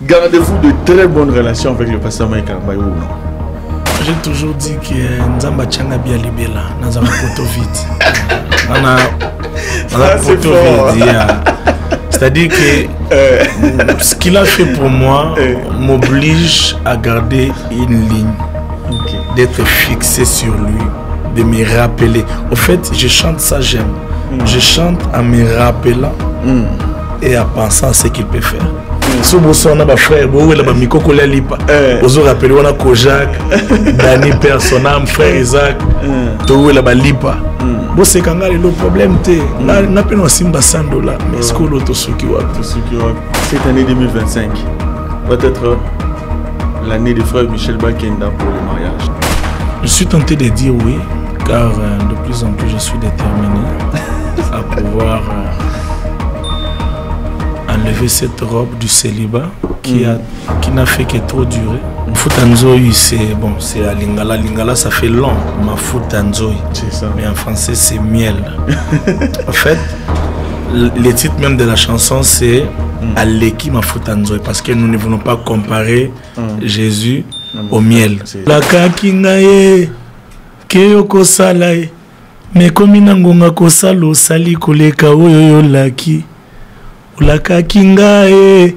Gardez-vous de très bonnes relations avec le pasteur Mike Arambaye ou non? J'ai toujours dit que Nzamba Tchanga Bia Libela, Nazama Poto vite. C'est-à-dire que ce qu'il a fait pour moi m'oblige à garder une ligne, d'être fixé sur lui, de me rappeler. Au fait, je chante ça, j'aime. Je chante en me rappelant et en pensant à ce qu'il peut faire. Si vous avez un frère, vous avez un micro lipa. Vous avez rappelé on a Kojak, Dani Persona, frère Isaac, vous avez un lipa. Vous savez quand le problème c'est n'a pas un simba $100, mais ce que l'autre cette année 2025 peut-être l'année de frère Michel Bakenda pour le mariage. Je suis tenté de dire oui, car de plus en plus je suis déterminé à pouvoir enlever cette robe du célibat qui n'a fait que trop durer. Futanzoi, c'est bon, c'est à Lingala. Lingala, ça fait long. Ma Futanzoi. C'est ça. Mais en français, c'est miel. En fait, le titre même de la chanson, c'est Aleki ma Futanzoi. Parce que nous ne voulons pas comparer Jésus au miel. La kakingaye, keyoko salaye, mais comme inangonga kosalo sali koleka oyoyo laki. Ulaka kingae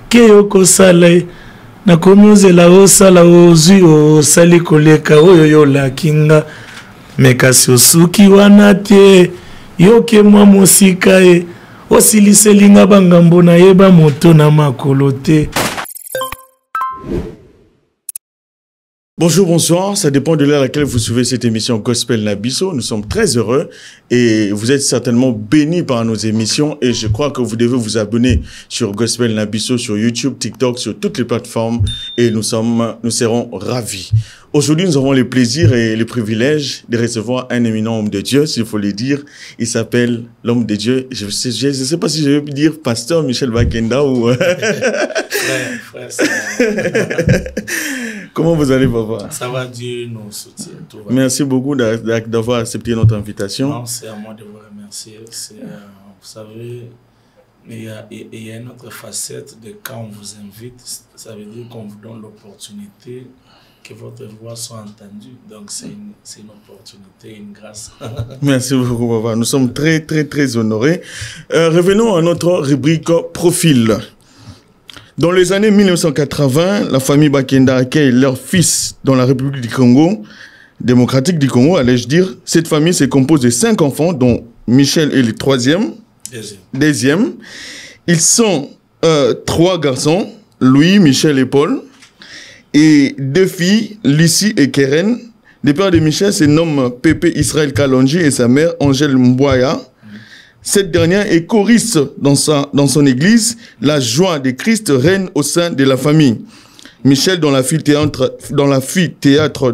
keyoko sale na komuzela osala ozui osali koleka oyoyo la kinga mekasi osuki wana te yoke mwa mosika e osiliselinga bangambo na yeba moto na makolo te. Bonjour, bonsoir, ça dépend de l'heure à laquelle vous suivez cette émission Gospel Nabiso. Nous sommes très heureux et vous êtes certainement bénis par nos émissions et je crois que vous devez vous abonner sur Gospel Nabiso, sur YouTube, TikTok, sur toutes les plateformes et nous serons ravis. Aujourd'hui, nous avons le plaisir et le privilège de recevoir un éminent homme de Dieu, s'il faut le dire. Il s'appelle l'homme de Dieu. Je ne sais pas si je vais dire pasteur Michel Bakenda ou... frère. Comment vous allez, papa? Ça va, Dieu nous soutient. Merci beaucoup d'avoir accepté notre invitation. Non, c'est à moi de vous remercier. Vous savez, il y a une autre facette de quand on vous invite, ça veut dire qu'on vous donne l'opportunité que votre voix soit entendue. Donc, c'est une opportunité, une grâce. Merci beaucoup, papa. Nous sommes très, très, très honorés. Revenons à notre rubrique profil. Dans les années 1980, la famille Bakenda accueille leur fils dans la République du Congo, démocratique du Congo, allais-je dire. Cette famille se compose de 5 enfants, dont Michel est le deuxième. Ils sont 3 garçons, Louis, Michel et Paul, et 2 filles, Lucie et Keren. Le père de Michel se nomme Pépé Israël Kalonji et sa mère Angèle Mbouaya. Cette dernière est choriste dans son église. La joie de Christ règne au sein de la famille. Michel, dans la file théâtre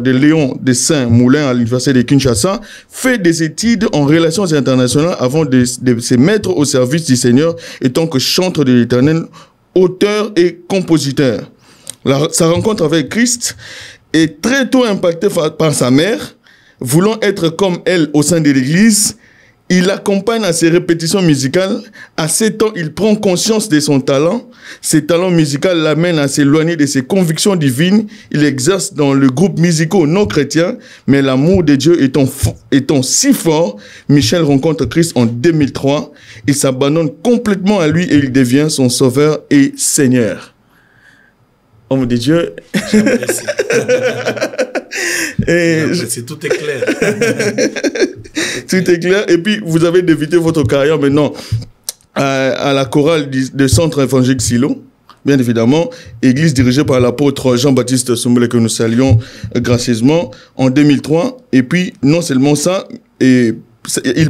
de Léon de Saint-Moulin à l'université de Kinshasa, fait des études en relations internationales avant de se mettre au service du Seigneur, étant que chanteur de l'Éternel, auteur et compositeur. Sa rencontre avec Christ est très tôt impactée par sa mère, voulant être comme elle au sein de l'église. Il l'accompagne à ses répétitions musicales. À 7 ans, il prend conscience de son talent. Ses talents musicaux l'amènent à s'éloigner de ses convictions divines. Il exerce dans le groupe musical non chrétien, mais l'amour de Dieu étant si fort, Michel rencontre Christ en 2003. Il s'abandonne complètement à lui et il devient son sauveur et Seigneur. Homme de Dieu. J'apprécie. J'apprécie, tout est clair. Tout est clair. Et puis, vous avez débuté votre carrière maintenant à la chorale du Centre évangélique Silo, bien évidemment, église dirigée par l'apôtre Jean-Baptiste Soumbele que nous saluons gracieusement en 2003. Et puis, non seulement ça, il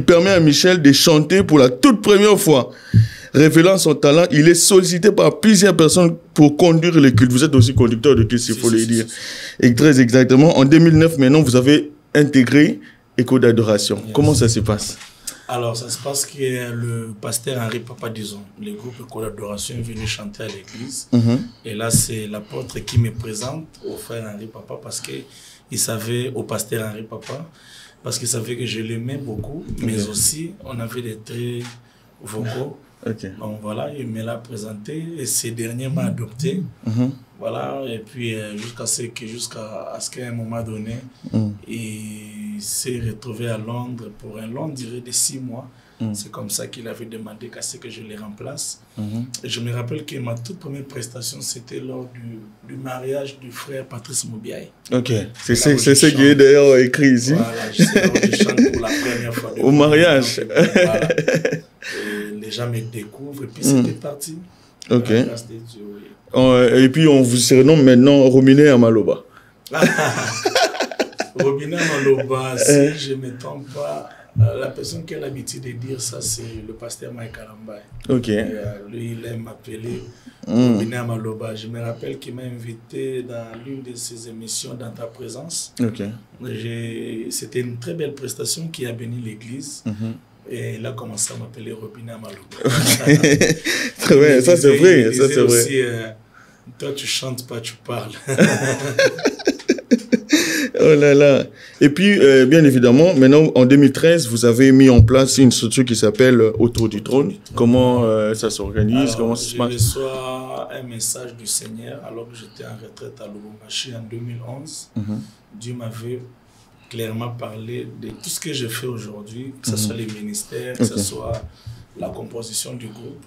permet à Michel de chanter pour la toute première fois. Révélant son talent, il est sollicité par plusieurs personnes pour conduire le culte. Vous êtes aussi conducteur de culte, s'il faut le dire. Et très exactement, en 2009, maintenant, vous avez intégré Écho d'adoration. Yes. Comment ça se passe? Alors, ça se passe que le pasteur Henri Papa, disons, le groupe Écho d'adoration est venu chanter à l'église. Et là, c'est l'apôtre qui me présente au frère Henri Papa parce qu'il savait, au pasteur Henri Papa, parce qu'il savait que je l'aimais beaucoup, mais aussi, on avait des traits vocaux Okay. Donc voilà, il me l'a présenté et ces derniers m'ont adopté. Voilà, et puis jusqu'à ce qu'à un moment donné, il s'est retrouvé à Londres pour un long durée de 6 mois. C'est comme ça qu'il avait demandé qu'à ce que je les remplace. Et je me rappelle que ma toute première prestation, c'était lors du mariage du frère Patrice Moubiaï. Ok, c'est ce qui est d'ailleurs écrit ici. Voilà, je chante pour la première fois. Au mariage. Donc, voilà. Les gens me découvrent et puis c'était parti. Ok. La grâce de Dieu, oui. Et puis on vous surnomme maintenant Robinet Amaloba. Robinet Amaloba, si je ne me trompe pas, la personne qui a l'habitude de dire ça, c'est le pasteur Mike Alambaye. Ok. Lui, il aime m'appeler Robinet Amaloba. Je me rappelle qu'il m'a invité dans l'une de ses émissions dans ta présence. Ok. C'était une très belle prestation qui a béni l'église. Et il a commencé à m'appeler Robinet Amaloba. Très bien, ça c'est vrai. Ça c'est vrai. Aussi, toi, tu chantes pas, tu parles. Oh là là. Et puis, bien évidemment, maintenant, en 2013, vous avez mis en place une structure qui s'appelle Autour du Trône. Comment ça s'organise? Comment ça se passe? Je reçois un message du Seigneur alors que j'étais en retraite à Lubumbashi en 2011. Dieu m'avait clairement parlé de tout ce que je fais aujourd'hui, que ce soit les ministères, que ce soit la composition du groupe.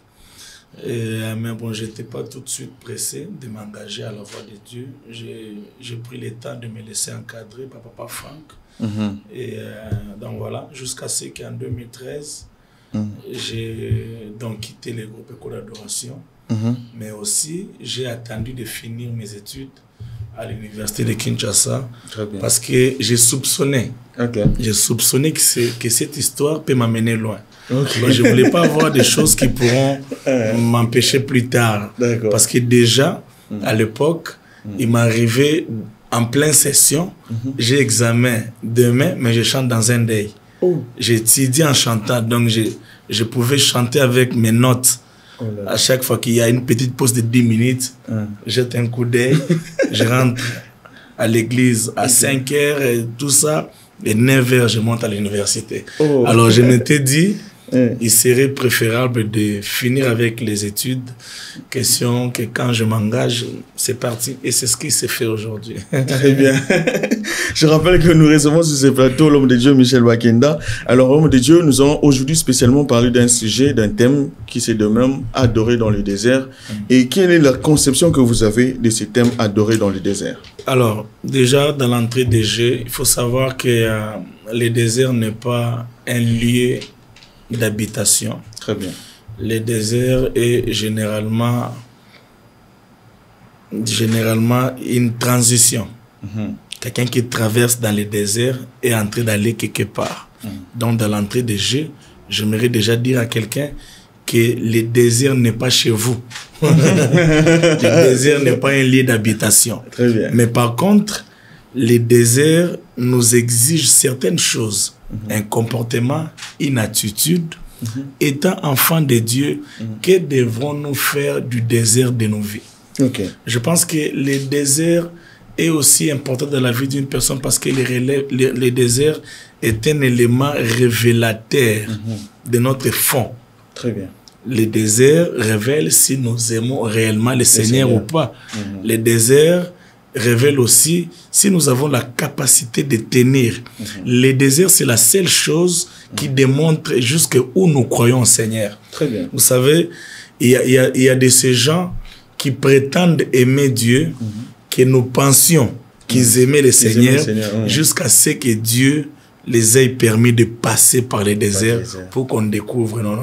Mais bon, je n'étais pas tout de suite pressé de m'engager à la voix de Dieu. J'ai pris le temps de me laisser encadrer par Papa Franck. Et donc voilà, jusqu'à ce qu'en 2013, j'ai donc quitté le groupe École d'Adoration. Mais aussi, j'ai attendu de finir mes études à l'université de Kinshasa parce que j'ai soupçonné que cette histoire peut m'amener loin. Donc, je ne voulais pas avoir des choses qui pourront m'empêcher plus tard. Parce que déjà, à l'époque, il m'arrivait en pleine session, j'ai examen demain, mais je chante dans un day. J'étudie en chantant, donc je pouvais chanter avec mes notes. À chaque fois qu'il y a une petite pause de 10 minutes, jette un coup d'œil, je rentre à l'église à 5 h et tout ça, et 9 h je monte à l'université. Alors je m'étais dit, il serait préférable de finir avec les études, question que quand je m'engage, c'est parti. Et c'est ce qui s'est fait aujourd'hui. Très bien. Je rappelle que nous recevons sur ce plateau l'homme de Dieu, Michel Bakenda. Alors, l'homme de Dieu, nous allons aujourd'hui spécialement parler d'un sujet, d'un thème qui se nomme Adorer dans le désert. Et quelle est la conception que vous avez de ce thème Adorer dans le désert? Alors, déjà, dans l'entrée des jeux, il faut savoir que le désert n'est pas un lieu d'habitation. Très bien. Le désert est généralement une transition. Quelqu'un qui traverse dans le désert est en train d'aller quelque part. Donc, dans l'entrée des jeux, j'aimerais déjà dire à quelqu'un que le désert n'est pas chez vous. Le désert n'est pas un lieu d'habitation. Très bien. Mais par contre, le désert nous exige certaines choses. Un comportement, une attitude. Étant enfant de Dieu, que devrons-nous faire du désert de nos vies? Je pense que le désert est aussi important dans la vie d'une personne parce que le désert est un élément révélateur de notre fond. Très bien. Le désert révèle si nous aimons réellement le Seigneur ou pas. Le désert révèle aussi si nous avons la capacité de tenir. Le désert, c'est la seule chose qui démontre jusqu'où nous croyons au Seigneur. Très bien. Vous savez, il y a de ces gens qui prétendent aimer Dieu, que nous pensions qu'ils aimaient le Seigneur, jusqu'à ce que Dieu les ait permis de passer par les déserts pour qu'on découvre. Non.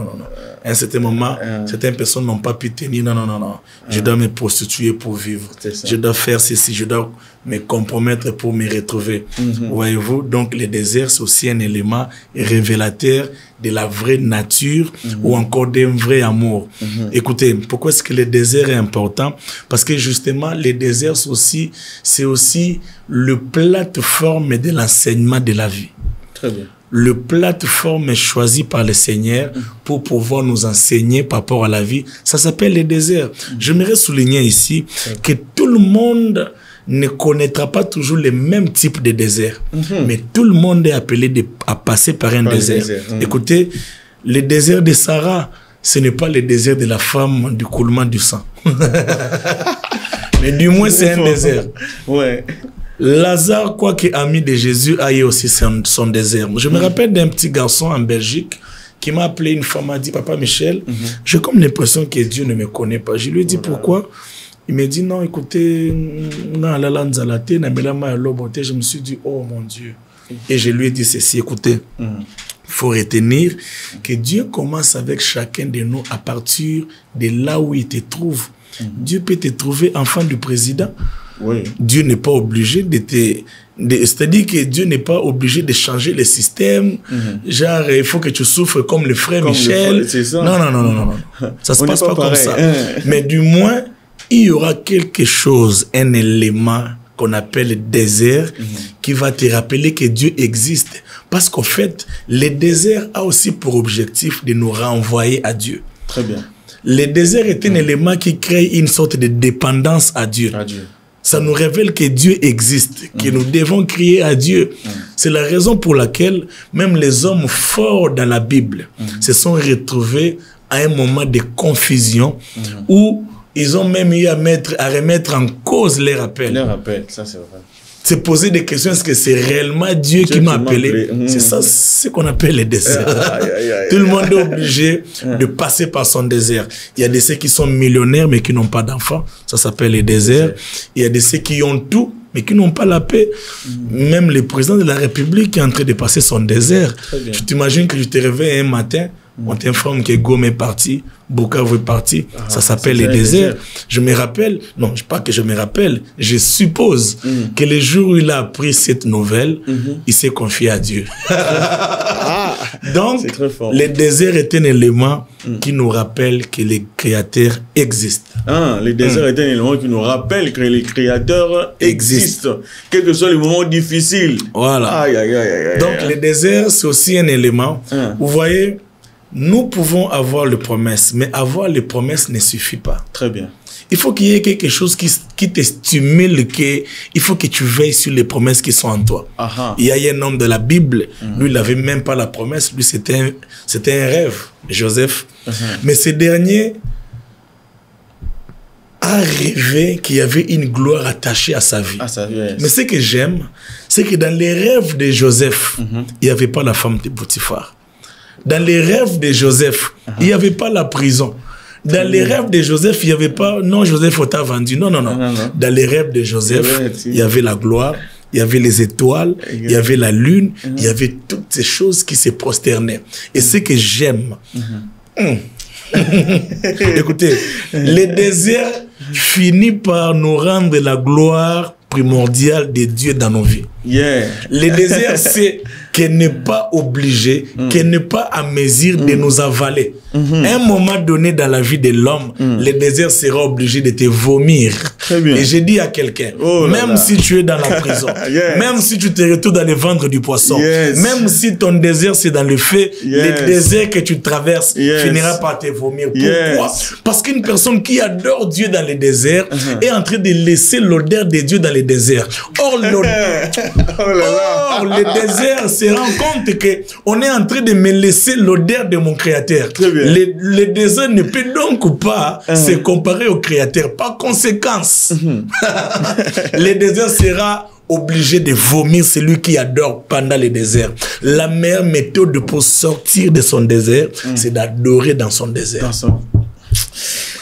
À un certain moment, certaines personnes n'ont pas pu tenir. Non. Je dois me prostituer pour vivre. Je dois faire ceci. Je dois me compromettre pour me retrouver. Voyez-vous? Donc, le désert, c'est aussi un élément révélateur de la vraie nature ou encore d'un vrai amour. Écoutez, pourquoi est-ce que le désert est important? Parce que justement, le désert, c'est aussi le plateforme de l'enseignement de la vie. Très bien. Le plateforme est choisi par le Seigneur pour pouvoir nous enseigner par rapport à la vie. Ça s'appelle le désert. J'aimerais souligner ici que tout le monde ne connaîtra pas toujours le même type de désert. Mais tout le monde est appelé à passer par un désert. Écoutez, le désert de Sarah, ce n'est pas le désert de la femme du coulement du sang. Mais du moins, c'est un désert. Ouais. Lazare, quoi qu'ami de Jésus, a eu aussi son désert. Je me rappelle d'un petit garçon en Belgique qui m'a appelé une fois, m'a dit, Papa Michel, j'ai comme l'impression que Dieu ne me connaît pas. Je lui ai dit, pourquoi? Il m'a dit, non, écoutez, je me suis dit, oh mon Dieu. Et je lui ai dit ceci, écoutez, il faut retenir que Dieu commence avec chacun de nous à partir de là où il te trouve. Dieu peut te trouver enfant du président. Oui. Dieu n'est pas obligé de te... C'est-à-dire que Dieu n'est pas obligé de changer le système. Genre, il faut que tu souffres comme le frère Michel. Ça. Non. Ça se passe pas comme ça. Mais du moins, il y aura quelque chose, un élément qu'on appelle le désert, qui va te rappeler que Dieu existe. Parce qu'en fait, le désert a aussi pour objectif de nous renvoyer à Dieu. Très bien. Le désert est un élément qui crée une sorte de dépendance à Dieu. Ça nous révèle que Dieu existe, que nous devons crier à Dieu. C'est la raison pour laquelle même les hommes forts dans la Bible se sont retrouvés à un moment de confusion où ils ont même eu à remettre en cause leur appel. Leur appel, ça c'est vrai. Se poser des questions, est-ce que c'est réellement Dieu qui m'a appelé? C'est ça, ce qu'on appelle le désert. Tout le monde est obligé de passer par son désert. Il y a de ceux qui sont millionnaires mais qui n'ont pas d'enfants. Ça s'appelle le désert. Il y a de ceux qui ont tout mais qui n'ont pas la paix. Même le président de la République est en train de passer son désert. Tu t'imagines que je te réveille un matin, on t'informe que Gome est parti, Bukavu est parti, ça s'appelle les déserts. Je me rappelle, non, pas que je me rappelle, je suppose que le jour où il a appris cette nouvelle, il s'est confié à Dieu. Donc, le désert est un élément qui nous rappelle que le Créateur existe. Le désert est un élément qui nous rappelle que le Créateur existe, quel que soit les moments difficiles. Voilà. Donc, le désert, c'est aussi un élément. Vous voyez, nous pouvons avoir les promesses, mais avoir les promesses ne suffit pas. Très bien. Il faut qu'il y ait quelque chose qui te stimule, il faut que tu veilles sur les promesses qui sont en toi. Il y a un homme de la Bible, lui, il n'avait même pas la promesse, lui, c'était un rêve, Joseph. Mais ce dernier a rêvé qu'il y avait une gloire attachée à sa vie. Mais ce que j'aime, c'est que dans les rêves de Joseph, il n'y avait pas la femme de Potiphar. Dans les rêves de Joseph, il n'y avait pas la prison. Dans les rêves de Joseph, il n'y avait pas... Non, Joseph, on t'a vendu. Non. Dans les rêves de Joseph, il y avait la gloire, il y avait les étoiles, il y avait la lune, il y avait toutes ces choses qui se prosternaient. Et ce que j'aime... Écoutez, le désert finit par nous rendre la gloire primordiale de Dieu dans nos vies. Le désert, c'est qu'elle n'est pas obligée, qu'elle n'est pas à mesure de nous avaler. À un moment donné dans la vie de l'homme, le désert sera obligé de te vomir. Et j'ai dit à quelqu'un, même si tu es dans la prison, même si tu te retrouves dans les ventres du poisson, même si ton désert c'est dans le fait, le désert que tu traverses finira par te vomir. Pourquoi? Parce qu'une personne qui adore Dieu dans le désert est en train de laisser l'odeur de Dieu dans le désert. Or, le désert se rend compte qu'on est en train de me laisser l'odeur de mon Créateur. Le désert ne peut donc pas se comparer au Créateur. Par conséquence, le désert sera obligé de vomir celui qui adore pendant le désert. La meilleure méthode pour sortir de son désert, c'est d'adorer dans son désert.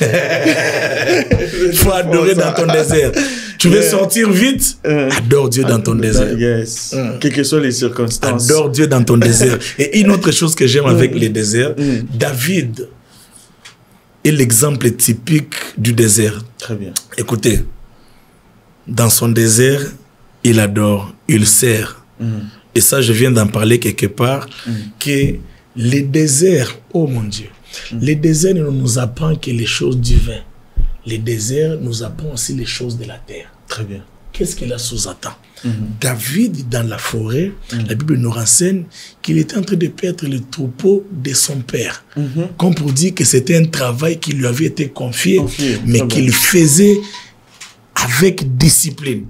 Il faut adorer dans ton désert. Tu veux sortir vite? Adore Dieu dans ton désert. Quelles que soient les circonstances. Adore Dieu dans ton désert. Et une autre chose que j'aime avec les déserts, David est l'exemple typique du désert. Très bien. Écoutez, dans son désert, il adore, il sert. Et ça, je viens d'en parler quelque part, que les déserts, oh mon Dieu, les déserts ne nous apprend que les choses du vin. Les déserts nous apprennent aussi les choses de la terre. Très bien. Qu'est-ce qu'il a sous-attend? David, dans la forêt, la Bible nous renseigne qu'il était en train de perdre le troupeau de son père. Comme pour dire que c'était un travail qui lui avait été confié, mais qu'il faisait avec discipline.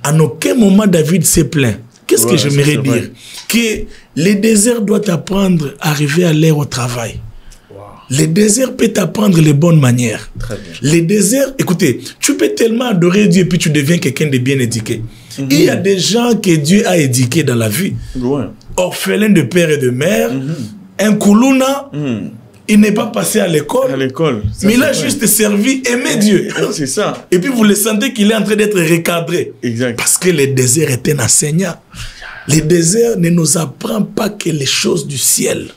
En aucun moment, David s'est plaint. Qu'est-ce que j'aimerais dire? Que les déserts doivent apprendre à arriver à l'heure au travail. Le désert peut t'apprendre les bonnes manières. Très bien. Les déserts, écoutez, tu peux tellement adorer Dieu et puis tu deviens quelqu'un de bien éduqué. Il y a des gens que Dieu a éduqués dans la vie. Ouais. Orphelins de père et de mère, un koulouna, il n'est pas passé à l'école. Mais il a juste servi, aimé Dieu. C'est ça. Et puis vous le sentez qu'il est en train d'être recadré. Exact. Parce que le désert est un enseignant. Le désert ne nous apprend pas que les choses du ciel.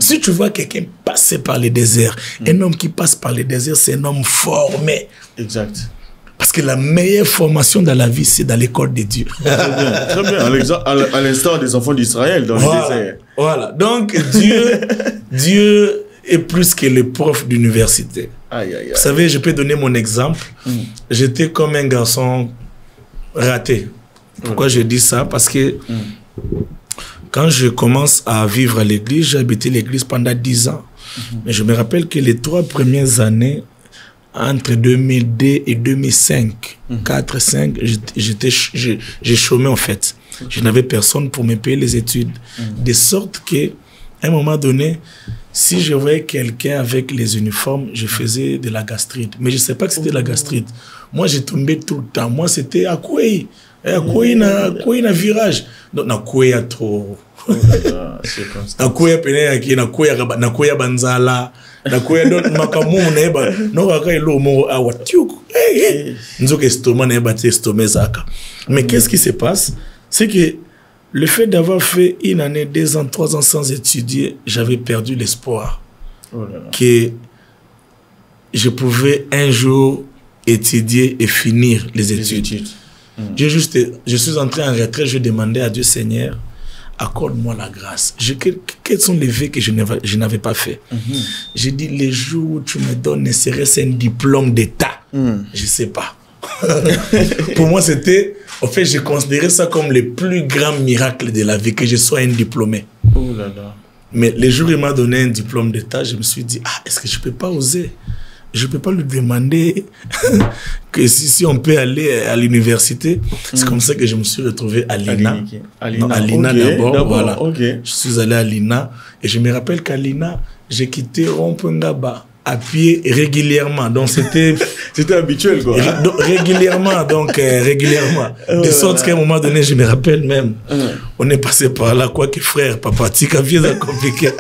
Si tu vois quelqu'un passer par le désert, un homme qui passe par le désert, c'est un homme formé. Exact. Parce que la meilleure formation dans la vie, c'est dans l'école de Dieu. Très bien, très bien. À l'instar des enfants d'Israël dans le désert. Voilà. Donc, Dieu est plus que le prof d'université. Vous savez, je peux donner mon exemple. J'étais comme un garçon raté. Pourquoi je dis ça? Parce que quand je commence à vivre à l'église, j'ai habité l'église pendant 10 ans. Mais je me rappelle que les 3 premières années, entre 2002 et 2005, 4, 5, j'ai chômé en fait. Je n'avais personne pour me payer les études. De sorte qu'à un moment donné, si je voyais quelqu'un avec les uniformes, je faisais de la gastrite. Mais je ne sais pas que c'était la gastrite. Moi, j'ai tombé tout le temps. Moi, c'était à Koué. À Koué, na virage. Donc, na Koué, à trop. Na Koué, na Koué, banzala. Na Koué, donc, makamu, neba. Non, kaka, ilo, mo, awa, tiuk. Nzoke estomac, neba, estomac, zaka. Mais qu'est-ce qui se passe? C'est que le fait d'avoir fait 1 année, 2 ans, 3 ans sans étudier, j'avais perdu l'espoir que je pouvais un jour étudier et finir les études. Je suis entré en retraite, je demandais à Dieu, Seigneur, accorde-moi la grâce. Quels sont les vœux que je n'avais pas fait? J'ai dit, les jours où tu me donnes, ne serait-ce un diplôme d'État? Je ne sais pas. Pour moi, c'était... En fait, j'ai considéré ça comme le plus grand miracle de la vie, que je sois un diplômé. Oh là là. Mais les jours où il m'a donné un diplôme d'État, je me suis dit, est-ce que je ne peux pas oser? Je ne peux pas lui demander que si on peut aller à l'université. C'est comme ça que je me suis retrouvé à l'INA. À l'INA d'abord, voilà. Je suis allé à l'INA et je me rappelle qu'à l'INA, j'ai quitté Rompengaba à pied régulièrement. Donc c'était habituel quoi. Régulièrement. De sorte qu'à un moment donné, je me rappelle même, on est passé par là, quoi que frère, papa, tika viens compliqué.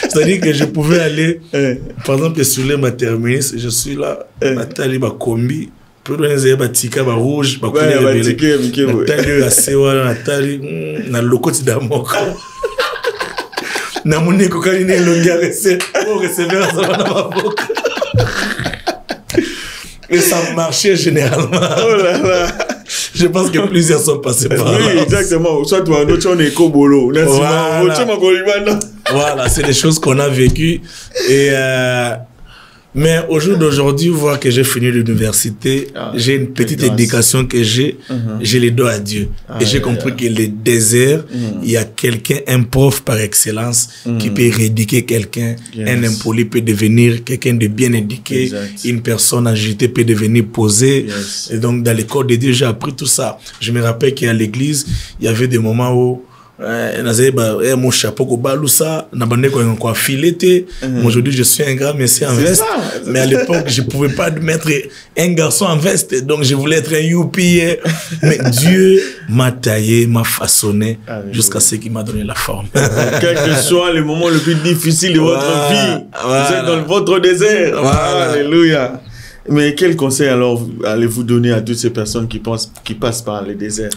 C'est-à-dire que je pouvais aller, par exemple, sur les terminus, je suis là, Nathalie ma combi, peu de batika ba rouge, ba couleur Nathalie asewa, Nathalie na lokoti d'amoko. Na moni ko kaline longia rese pour recevoir ça dans ma boca. Et ça marchait généralement. Oh là là. Je pense que plusieurs sont passés par là. Oui, exactement. Soit toi, nous on est kobolo. Voilà, c'est des choses qu'on a vécues et mais au jour d'aujourd'hui, voir que j'ai fini l'université, j'ai une petite éducation que j'ai les doigts à Dieu. Et j'ai compris que le désert, il y a quelqu'un, un prof par excellence, qui peut rééduquer quelqu'un. Un impoli peut devenir quelqu'un de bien éduqué. Une personne agitée peut devenir posée. Et donc, dans l'école de Dieu, j'ai appris tout ça. Je me rappelle qu'à l'église, il y avait des moments où mon chapeau aujourd'hui je suis un grand monsieur en veste, mais à l'époque je pouvais pas mettre un garçon en veste, donc je voulais être un youpi. Mais Dieu m'a taillé, m'a façonné jusqu'à ce qu'il m'a donné la forme. Quel que soit le moment le plus difficile de votre vie, vous êtes dans votre désert. Alléluia. Mais quel conseil alors allez-vous donner à toutes ces personnes qui passent par le désert?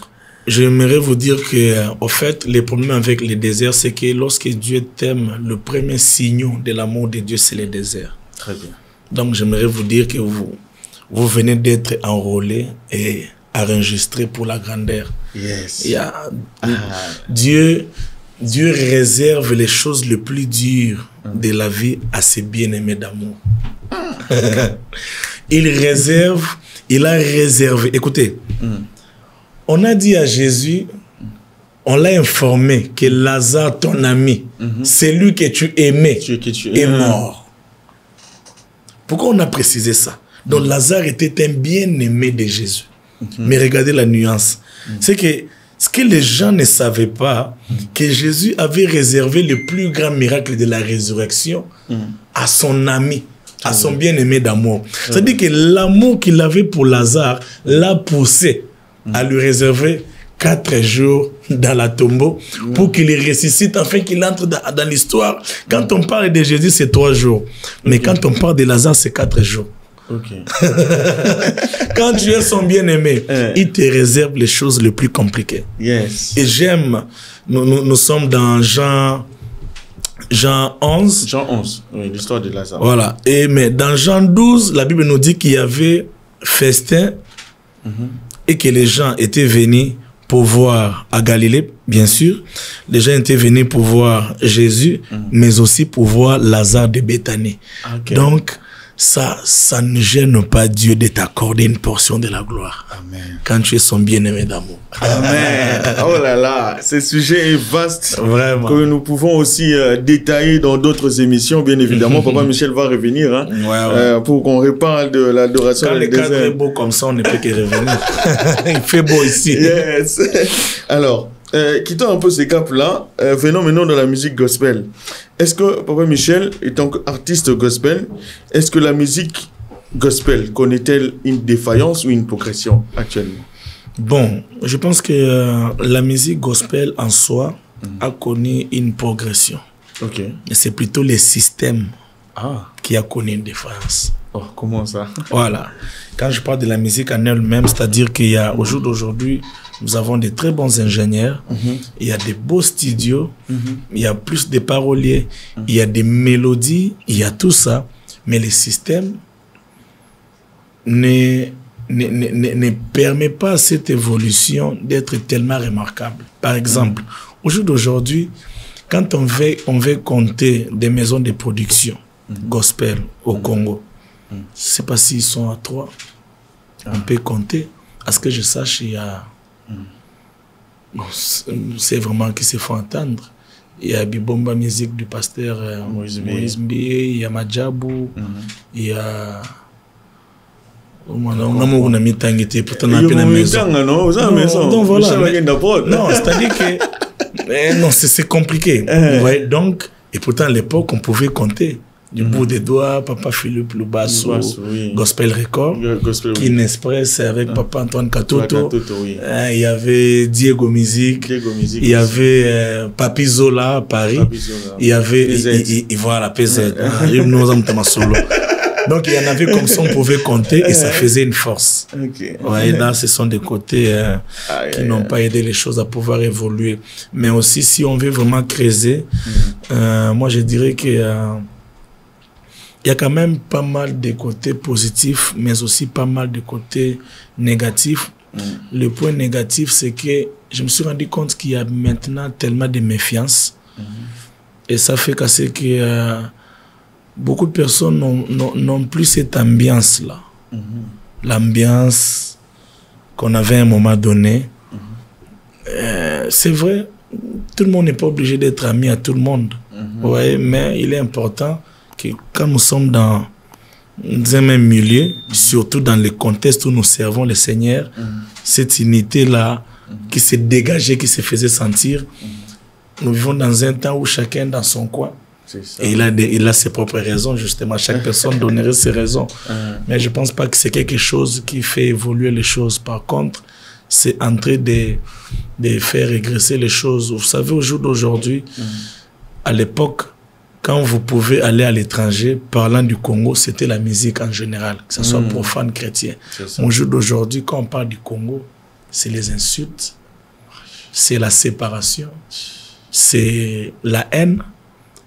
J'aimerais vous dire que, en fait, les problèmes avec les déserts, c'est que lorsque Dieu t'aime, le premier signe de l'amour de Dieu, c'est le désert. Très bien. Donc, j'aimerais vous dire que vous venez d'être enrôlé et enregistré pour la grandeur. Yes. Dieu réserve les choses les plus dures de la vie à ses bien-aimés d'amour. Il a réservé. Écoutez. On a dit à Jésus, on l'a informé que Lazare, ton ami, celui que tu aimais, est mort. Pourquoi on a précisé ça? Donc Lazare était un bien-aimé de Jésus. Mais regardez la nuance. C'est que Ce que les gens ne savaient pas, que Jésus avait réservé le plus grand miracle de la résurrection à son ami, à son bien-aimé d'amour. C'est-à-dire que l'amour qu'il avait pour Lazare l'a poussé à lui réserver 4 jours dans la tombeau pour qu'il ressuscite, afin qu'il entre dans l'histoire. Quand on parle de Jésus, c'est 3 jours. Mais quand on parle de Lazare, c'est 4 jours. Quand tu es son bien-aimé, il te réserve les choses les plus compliquées. Et j'aime, nous sommes dans Jean 11. Jean 11, oui, l'histoire de Lazare. Voilà. Mais dans Jean 12, la Bible nous dit qu'il y avait festin et que les gens étaient venus pour voir à Galilée, bien sûr. Les gens étaient venus pour voir Jésus, mais aussi pour voir Lazare de Béthanie. Donc, ça ne gêne pas Dieu de t'accorder une portion de la gloire. Amen. Quand tu es son bien-aimé d'amour. Amen. Oh là là, ce sujet est vaste. Vraiment. Que nous pouvons aussi détailler dans d'autres émissions, bien évidemment. Papa Michel va revenir hein, pour qu'on reparle de l'adoration. Quand le cadre est beau comme ça, on ne peut que revenir. Il fait beau ici. Yes. Alors, quittons un peu ces caps-là, venons maintenant dans la musique gospel. Est-ce que, Papa Michel, étant artiste gospel, est-ce que la musique gospel connaît-elle une défaillance ou une progression actuellement? Bon, je pense que la musique gospel en soi a connu une progression. Et c'est plutôt le système qui a connu une défaillance. Oh, comment ça? Voilà. Quand je parle de la musique en elle-même, c'est-à-dire qu'il y a, au jour d'aujourd'hui, nous avons de très bons ingénieurs, il y a des beaux studios, il y a plus de paroliers, il y a des mélodies, il y a tout ça, mais le système ne permet pas à cette évolution d'être tellement remarquable. Par exemple, au jour d'aujourd'hui, quand on veut compter des maisons de production gospel au Congo, je ne sais pas s'ils sont à 3, on peut compter. À ce que je sache, il y a... c'est vraiment qui se font entendre. Il y a Bibomba Musique du pasteur Moïse Mbie, il y a Madjabou, il y a... Non, c'est-à-dire que... Non, c'est compliqué. Ouais, donc, et pourtant, à l'époque, on pouvait compter. Du bout des doigts, Papa Philippe Lubasso, Gospel Record, Kin Express avec Papa Antoine Katoto. Il y avait Diego Musique, il y avait Papi Zola à Paris, il y avait, voilà, PZ. Donc il y en avait comme ça, on pouvait compter et ça faisait une force. Ouais, là, ce sont des côtés qui n'ont pas aidé les choses à pouvoir évoluer. Mais aussi, si on veut vraiment creuser, moi je dirais que il y a quand même pas mal de côtés positifs, mais aussi pas mal de côtés négatifs. Le point négatif, c'est que je me suis rendu compte qu'il y a maintenant tellement de méfiance. Et ça fait que beaucoup de personnes n'ont plus cette ambiance-là. L'ambiance qu'on avait à un moment donné. C'est vrai, tout le monde n'est pas obligé d'être ami à tout le monde. Ouais, mais il est important que quand nous sommes dans un même milieu, surtout dans le contexte où nous servons le Seigneur, cette unité-là qui s'est dégagée, qui se faisait sentir, nous vivons dans un temps où chacun dans son coin. Et il a ses propres raisons, justement. Chaque personne donnerait ses raisons. Mais je ne pense pas que c'est quelque chose qui fait évoluer les choses. Par contre, c'est en train de faire régresser les choses. Vous savez, au jour d'aujourd'hui, à l'époque, quand vous pouvez aller à l'étranger, parlant du Congo, c'était la musique en général, que ce soit profane, chrétien. Au jour d'aujourd'hui, quand on parle du Congo, c'est les insultes, c'est la séparation, c'est la haine,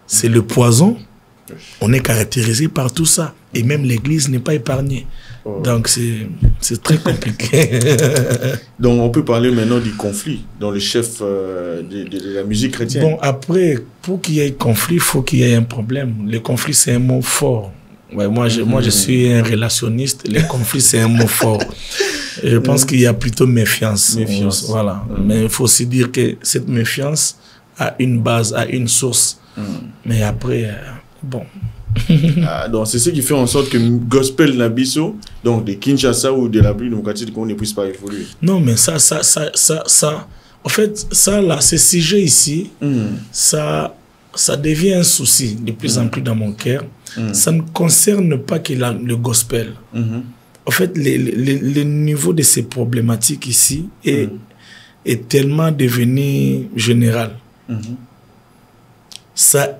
c'est le poison. On est caractérisé par tout ça. Et même l'Église n'est pas épargnée. Donc c'est très compliqué. Donc on peut parler maintenant du conflit dans le chef de la musique chrétienne. Bon, après, pour qu'il y ait conflit, il faut qu'il y ait un problème. Le conflit, c'est un mot fort. Ouais, moi, je suis un relationniste. Le conflit, c'est un mot fort. Je pense qu'il y a plutôt méfiance. Voilà. Mais il faut aussi dire que cette méfiance a une base, a une source. Mais après, bon... donc c'est ce qui fait en sorte que gospel Nabiso, donc de Kinshasa ou de la République démocratique, qu'on ne puisse pas évoluer. Non, mais ça, En fait, ça, là, ces sujets ici, ça devient un souci de plus en plus dans mon cœur. Ça ne concerne pas que le gospel. En fait, le niveau de ces problématiques ici est tellement devenu général. Ça,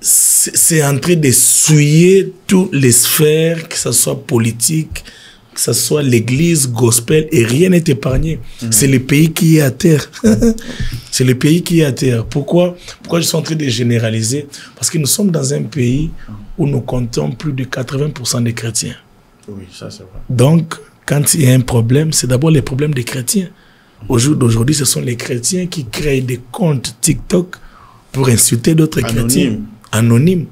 c'est en train de souiller toutes les sphères, que ce soit politique, que ce soit l'église, gospel, et rien n'est épargné. C'est le pays qui est à terre. C'est le pays qui est à terre. Pourquoi je suis en train de généraliser? Parce que nous sommes dans un pays où nous comptons plus de 80% des chrétiens. Oui, ça c'est vrai. Donc, quand il y a un problème, c'est d'abord les problèmes des chrétiens. Au jour d'aujourd'hui, ce sont les chrétiens qui créent des comptes TikTok pour insulter d'autres chrétiens. Anonymes.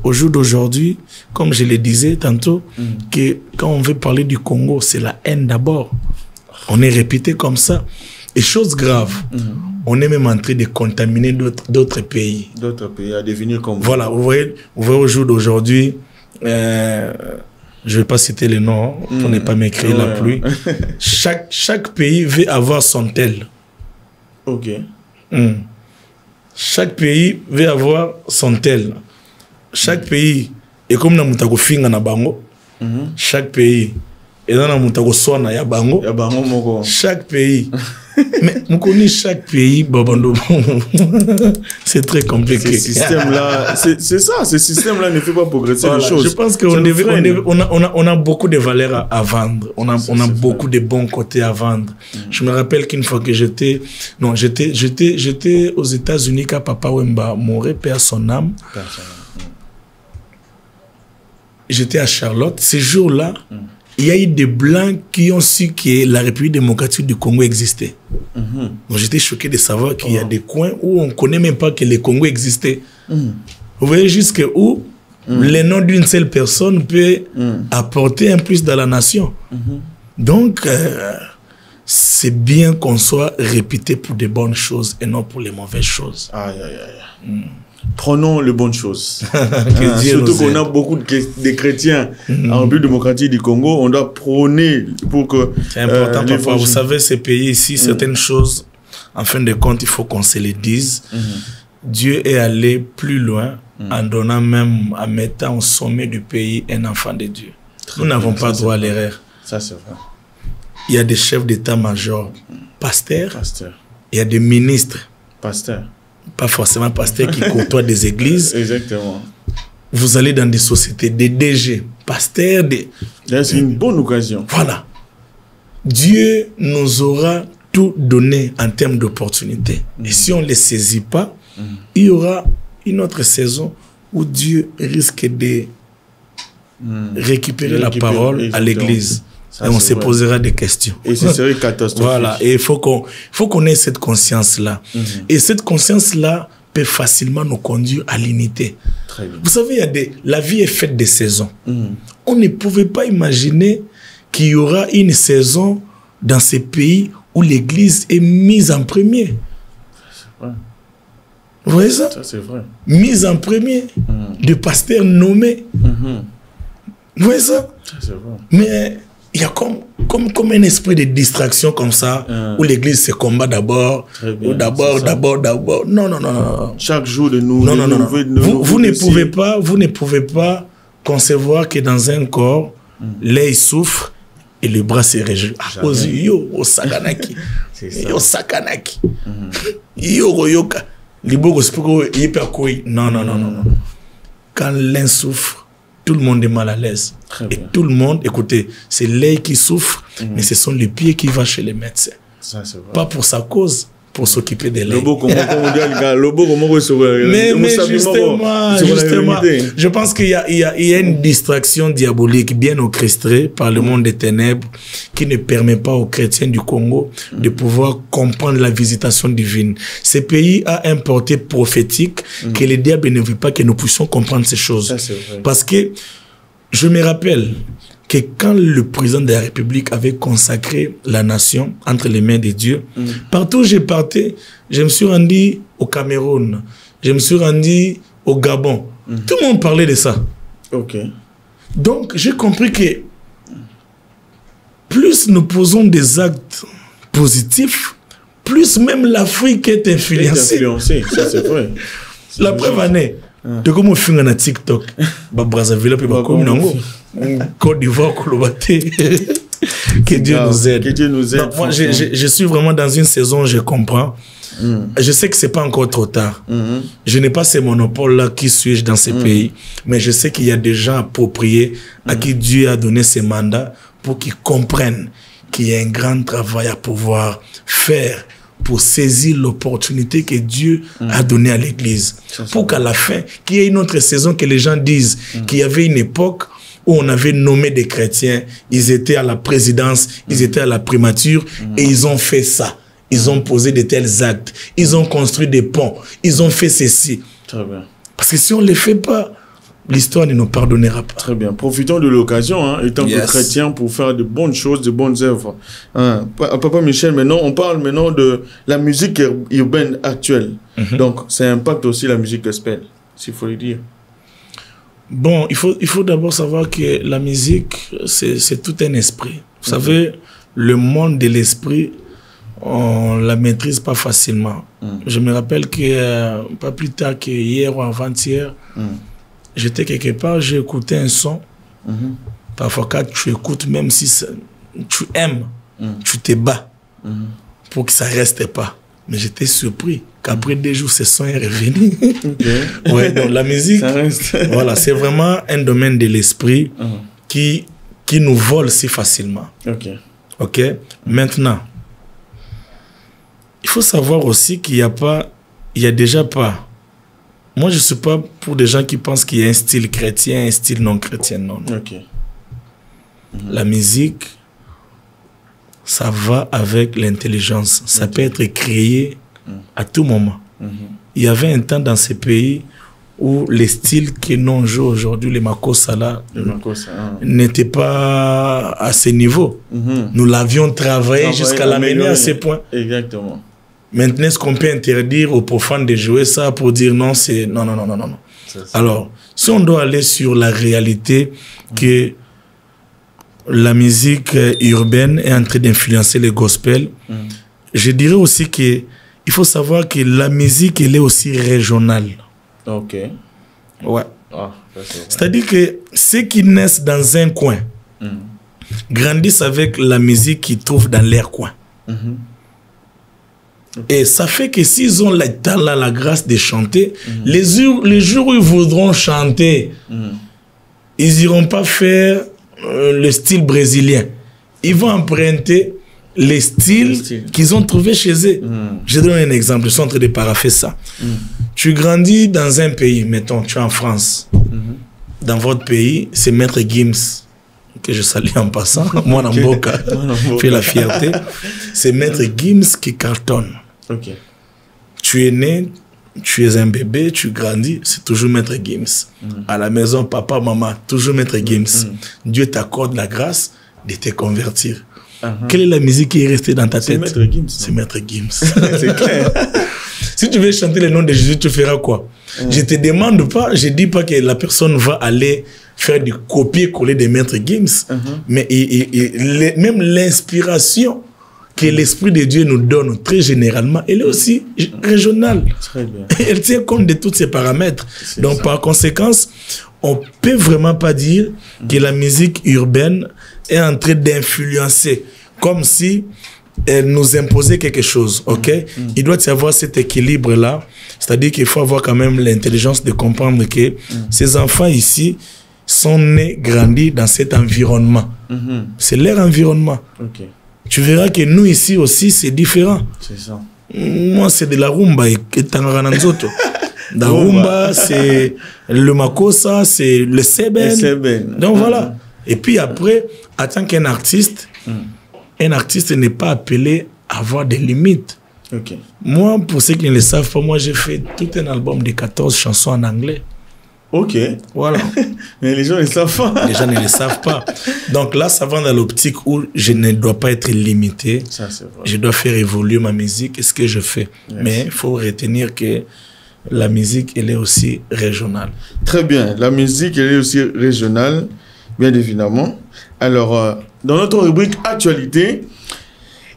Au jour d'aujourd'hui, comme je le disais tantôt, que quand on veut parler du Congo, c'est la haine d'abord. On est répété comme ça. Et chose grave, on est même en train de contaminer d'autres pays. D'autres pays à devenir comme... Voilà, vous voyez au jour d'aujourd'hui, je ne vais pas citer les noms pour ne pas m'écrire la pluie. Chaque pays veut avoir son tel. Ok. Chaque pays veut avoir son tel. Chaque pays est comme dans Moutago Finga na bango. Chaque pays est dans Moutago Sona ya bango. Chaque pays. Mais on connaît chaque pays, c'est très compliqué. Ce système-là, c'est ça, ce système-là ne fait pas progresser les choses. Je pense qu'on a beaucoup de valeurs à vendre. On a beaucoup de bons côtés à vendre. Je me rappelle qu'une fois que j'étais aux États-Unis quand Papa Wemba mourait, père son âme. J'étais à Charlotte. Ces jours-là, il y a eu des Blancs qui ont su que la République démocratique du Congo existait. Donc j'étais choqué de savoir qu'il y a des coins où on ne connaît même pas que le Congo existait. Vous voyez jusqu'où le nom d'une seule personne peut apporter un plus dans la nation. Donc, c'est bien qu'on soit réputé pour des bonnes choses et non pour les mauvaises choses. Prenons les bonnes choses. Surtout qu'on a beaucoup de chrétiens en République démocratique du Congo, on doit prôner pour que... C'est important parfois. Vous savez, ces pays ici, certaines choses, en fin de compte, il faut qu'on se les dise. Dieu est allé plus loin en donnant même, en mettant au sommet du pays un enfant de Dieu. Nous n'avons pas droit à l'erreur. Ça, c'est vrai. Il y a des chefs d'état-major, pasteurs. Il y a des ministres. Pasteurs. Pas forcément pasteurs qui côtoient des églises. Exactement. Vous allez dans des sociétés, des DG, pasteurs, des... C'est une bonne occasion. Voilà. Dieu nous aura tout donné en termes d'opportunités. Et si on ne les saisit pas, il y aura une autre saison où Dieu risque de récupérer la parole à l'église. Et on se posera des questions. Et ce serait catastrophique. Voilà. Et il faut qu'on ait cette conscience-là. Et cette conscience-là peut facilement nous conduire à l'unité. Vous savez, la vie est faite de saisons. On ne pouvait pas imaginer qu'il y aura une saison dans ces pays où l'église est mise en premier. Vous voyez ça? Ça, c'est vrai. Mise en premier. De pasteurs nommés. Vous voyez ça? Ça, c'est vrai. Mais... il y a comme un esprit de distraction comme ça, où l'église se combat d'abord, ou d'abord. Non. Chaque jour de nous. Vous ne pouvez pas concevoir que dans un corps, l'œil souffre et le bras se réjouit. Yo, au sakanaki. Yo, sakanaki. Yo, royoka. Non. Quand l'un souffre, tout le monde est mal à l'aise. Et tout le monde, écoutez, c'est l'œil qui souffre, mais ce sont les pieds qui vont chez les médecins. Ça, c'est vrai. Pas pour sa cause, pour s'occuper de l'œil. Mais justement, je pense qu'il y a une distraction diabolique bien orchestrée par le monde des ténèbres qui ne permet pas aux chrétiens du Congo de pouvoir comprendre la visitation divine. Ce pays a un porté prophétique que le diable ne veut pas que nous puissions comprendre ces choses. Ça, parce que je me rappelle que quand le président de la République avait consacré la nation entre les mains de Dieu, partout où je partais, je me suis rendu au Cameroun, je me suis rendu au Gabon. Tout le monde parlait de ça. Donc, j'ai compris que plus nous posons des actes positifs, plus même l'Afrique est influencée. Ça c'est vrai. La preuve année, de comment on fait un TikTok, Brazzaville, puis Côte d'Ivoire, Kolobaté. Que Dieu nous aide. Que Dieu nous aide. Donc, moi, je suis vraiment dans une saison, je comprends. Je sais que c'est pas encore trop tard. Je n'ai pas ces monopoles-là qui suis-je dans ces pays, mais je sais qu'il y a des gens appropriés à qui Dieu a donné ces mandats pour qu'ils comprennent qu'il y a un grand travail à pouvoir faire pour saisir l'opportunité que Dieu a donnée à l'Église. Pour qu'à la fin, qu'il y ait une autre saison que les gens disent qu'il y avait une époque où on avait nommé des chrétiens, ils étaient à la présidence, ils étaient à la primature, et ils ont fait ça. Ils ont posé de tels actes, ils ont construit des ponts, ils ont fait ceci. Très bien. Parce que si on ne les fait pas, l'histoire ne nous pardonnera pas. Très bien. Profitons de l'occasion, hein, étant que chrétiens, pour faire de bonnes choses, de bonnes œuvres. Hein. Papa Michel, maintenant, on parle maintenant de la musique urbaine actuelle. Donc, ça impacte aussi la musique gospel, s'il faut le dire. Bon, il faut d'abord savoir que la musique, c'est tout un esprit. Vous savez, le monde de l'esprit, on la maîtrise pas facilement. Je me rappelle que, pas plus tard que hier ou avant-hier, j'étais quelque part, j'ai écouté un son. Parfois, quand tu écoutes, même si tu aimes, tu te bats pour que ça reste pas. Mais j'étais surpris qu'après 2 jours, ce son est revenu. Ouais, donc la musique, voilà, c'est vraiment un domaine de l'esprit qui nous vole si facilement. Ok. Maintenant, il faut savoir aussi qu'il y a déjà pas. Moi, je ne suis pas pour des gens qui pensent qu'il y a un style chrétien, un style non chrétien, non. La musique, ça va avec l'intelligence. Ça peut être créé à tout moment. Il y avait un temps dans ces pays où les styles que l'on joue aujourd'hui, les makossa là, n'étaient pas à ce niveau. Nous l'avions travaillé jusqu'à l'amener à ce point. Exactement. Maintenant, est-ce qu'on peut interdire aux profanes de jouer ça pour dire non, c'est... Non. Alors, si on doit aller sur la réalité que la musique urbaine est en train d'influencer les gospels, je dirais aussi qu'il faut savoir que la musique, elle est aussi régionale. Ouais. C'est-à-dire que ceux qui naissent dans un coin grandissent avec la musique qu'ils trouvent dans leur coin. Et ça fait que s'ils ont le talent, la grâce de chanter, les jours où ils voudront chanter, ils n'iront pas faire le style brésilien. Ils vont emprunter les styles qu'ils ont trouvés chez eux. Je donne un exemple, je suis en train de parapher ça. Tu grandis dans un pays, mettons, tu es en France. Dans votre pays, c'est Maître Gims, que je salue en passant. Moi, Namboka, fait la fierté. C'est Maître Gims qui cartonne. Tu es né, tu es un bébé, tu grandis, c'est toujours Maître Gims. À la maison, papa, maman, toujours Maître Gims. Dieu t'accorde la grâce de te convertir. Quelle est la musique qui est restée dans ta tête? C'est Maître Gims. C'est Maître Gims. C'est clair. Si tu veux chanter le nom de Jésus, tu feras quoi? Je te demande pas, je dis pas que la personne va aller faire du copier-coller de Maître Gims, mais même l'inspiration que l'Esprit de Dieu nous donne très généralement, elle est aussi régionale. Très bien. Elle tient compte de tous ces paramètres. Donc, par conséquent, on ne peut vraiment pas dire que la musique urbaine est en train d'influencer, comme si elle nous imposait quelque chose. Il doit y avoir cet équilibre-là. C'est-à-dire qu'il faut avoir quand même l'intelligence de comprendre que ces enfants ici sont nés, grandis dans cet environnement. C'est leur environnement. Tu verras que nous ici aussi, c'est différent. C'est ça. Moi, c'est de la rumba et Tangarananzoto. La rumba, c'est le makossa, c'est le seben. Donc voilà. Et puis après, en tant qu'un artiste, un artiste n'est pas appelé à avoir des limites. Moi, pour ceux qui ne le savent pas, moi j'ai fait tout un album de 14 chansons en anglais. Voilà. Mais les gens ne le savent pas. Les gens ne le savent pas. Donc là, ça va dans l'optique où je ne dois pas être limité. Ça, c'est vrai. Je dois faire évoluer ma musique et ce que je fais. Mais il faut retenir que la musique, elle est aussi régionale. Très bien. La musique, elle est aussi régionale, bien évidemment. Alors, dans notre rubrique Actualité,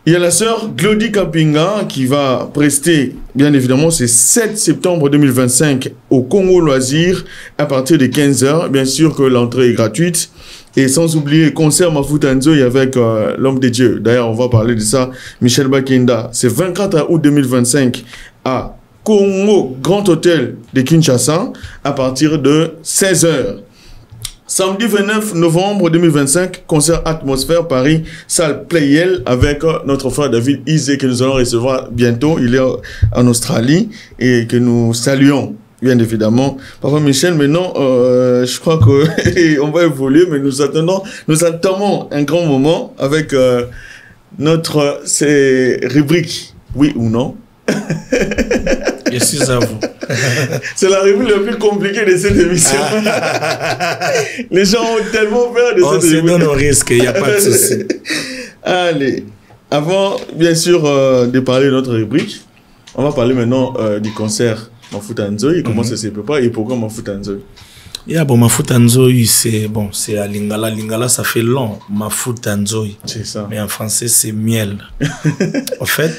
Il y a la sœur Glody Kapinga qui va prester, bien évidemment, c'est 7 septembre 2025 au Congo Loisirs à partir de 15h. Bien sûr que l'entrée est gratuite. Et sans oublier, concert Mafuta Nzoï avec l'homme de Dieu. D'ailleurs, on va parler de ça, Michel Bakenda. C'est 24 août 2025 à Congo Grand Hôtel de Kinshasa à partir de 16h. Samedi 29 novembre 2025, concert Atmosphère Paris, salle Playel avec notre frère David Izé que nous allons recevoir bientôt. Il est en Australie et que nous saluons, bien évidemment. Papa Michel, maintenant, je crois qu'on va évoluer, mais nous attendons un grand moment avec notre rubrique, oui ou non. Je suis à vous. C'est la rubrique la plus compliquée de cette émission. Les gens ont tellement peur de cette rubrique. On se donne au risque, il n'y a pas de souci. Allez, avant, bien sûr, de parler de notre rubrique, on va parler maintenant du concert Mafuta Nzoï. Comment ça se prépare et pourquoi Mafuta Nzoï? Mafuta Nzoï, c'est à Lingala. Lingala, ça fait long. Mafuta Nzoï. C'est ça. Mais en français, c'est miel. En fait,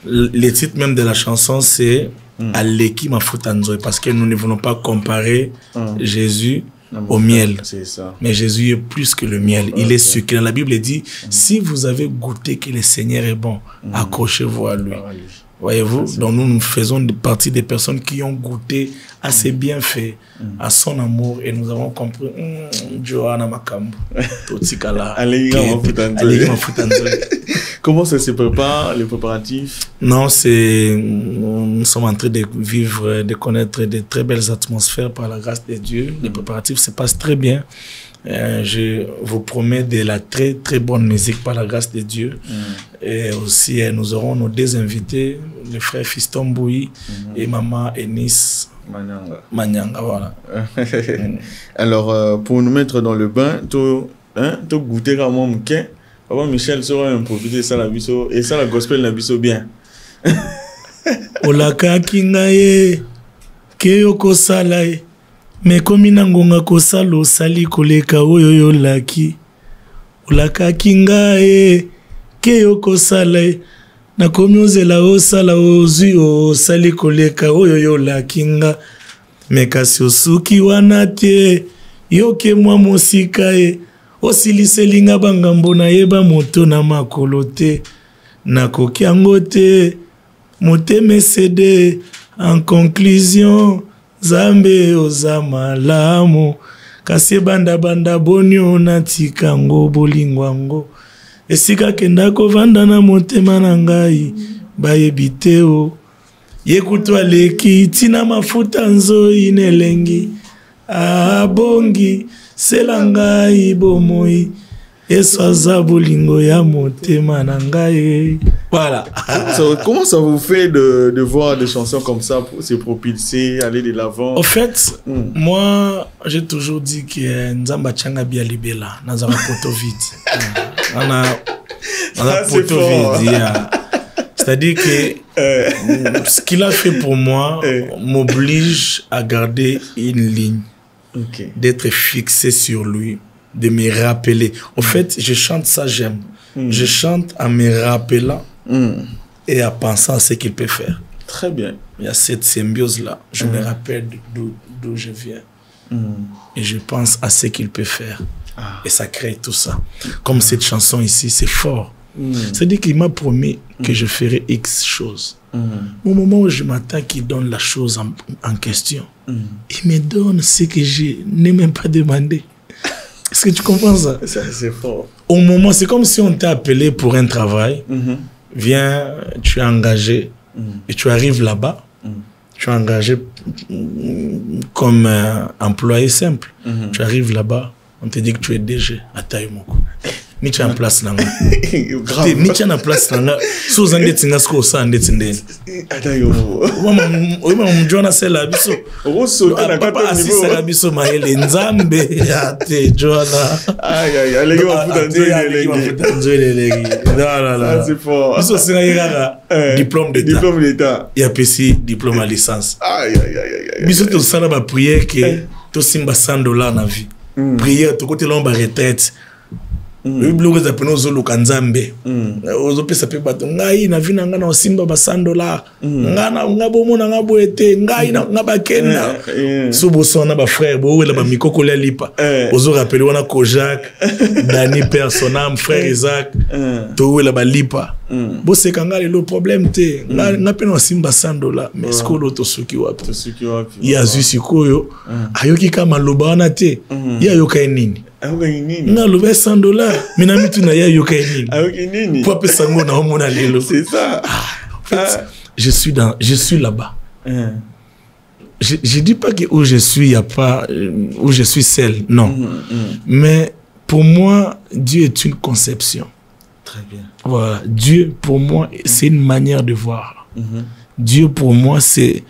le titre même de la chanson, c'est Aleki Mafuta Nzoï, parce que nous ne voulons pas comparer Jésus au miel. C'est ça. Mais Jésus est plus que le miel. Il est sucré. La Bible dit, si vous avez goûté que le Seigneur est bon, accrochez-vous à lui. Voyez-vous, donc nous faisons partie des personnes qui ont goûté à ses bienfaits, à son amour, et nous avons compris, Johanna Makambo, Totikala, Comment ça se prépare, les préparatifs? Non, nous sommes en train de vivre, de connaître de très belles atmosphères par la grâce de Dieu. Les préparatifs se passent très bien. Je vous promets de la très très bonne musique par la grâce de Dieu. Et aussi, nous aurons nos deux invités, le frère Fiston Bouy et maman Enis Manyanga. Voilà. Alors, pour nous mettre dans le bain, tu goûter à mon mouquin. Papa Michel sera un profiter ça la biso et ça la gospel la biso bien. Olaka kingaye keyoko salaye me komina ngonga kosala osali koleka oyo yo laki. Olaka kingaye keyoko salaye na komi ozela osala ozwi osali koleka oyo yo lakinga me kasi osuki wana te yoke mwa mosika e osiliselinga bangambo na yeba moto na makolo te nakoki yango te motema cede. En conclusion, Zambe oza malamu kasi banda bonio natika ngo bolingwango esika kenda kovanda na motema na ngai bayebi te o yekutwa leki tina Mafuta Nzoï nelengi abongi selanga ibomoi eswaza bolingo ya motema na ngai. Voilà. Comment ça vous fait de voir des chansons comme ça se propulser, aller de l'avant? En fait, moi, j'ai toujours dit que Nzamba Tchanga Bia Libela, Nazama Poto vide. On a Poto vide. C'est-à-dire que ce qu'il a fait pour moi m'oblige à garder une ligne, d'être fixé sur lui, de me rappeler. En fait, je chante ça, j'aime. Je chante en me rappelant et en pensant à ce qu'il peut faire. Très bien. Il y a cette symbiose-là. Je me rappelle d'où je viens. Et je pense à ce qu'il peut faire. Et ça crée tout ça. Comme cette chanson ici, c'est fort. C'est-à-dire qu'il m'a promis que je ferai X choses. Au moment où je m'attends qu'il donne la chose en question, il me donne ce que je n'ai même pas demandé. Est-ce que tu comprends ça? C'est fort. Au moment, c'est comme si on t'a appelé pour un travail. Viens, tu es engagé et tu arrives là-bas. Tu es engagé comme employé simple. Tu arrives là-bas, on te dit que tu es DG à Taïmoko. Ni tu es en place là. Ni tu es en place là. Sous un détinga ce qu'on sent en détindé. Oui, mais Joana c'est la biso. Papa assis c'est la biso maël nzambe ate Joana. Aïe aïe aïe les Mafuta Nzoï. Non. C'est fort. Biso c'est un diplôme d'état. Il y a PC diplôme à licence. Aïe aïe aïe. Biso tout ça na prière que to simba $100 na vie. Prière to côté l'on ba retraite. biloko za peno zo lukanzambe ozo pesa pe bato ngai na vina ngana osimba ba $100 ngana ngabomona ngaboete ngai na bakena subo sona ba frère bo wela ba mikoko la lipa ozo rappeler wana Kojak Dani Personnam frère Isaac to wela ba lipa bo se kanga le problème te nga pena osimba $100 mais skolo to suki wapi ya zusi koyo ayoki kama loba wana te ya yoka nini na lobe $100 minami tu na ya yoka nini pour pe sango na homona lelo c'est ça je suis là-bas je dis pas que où je suis y a pas où je suis seul non mais pour moi Dieu est une conception. Très bien. Voilà, Dieu pour moi c'est une manière de voir. Dieu pour moi c'est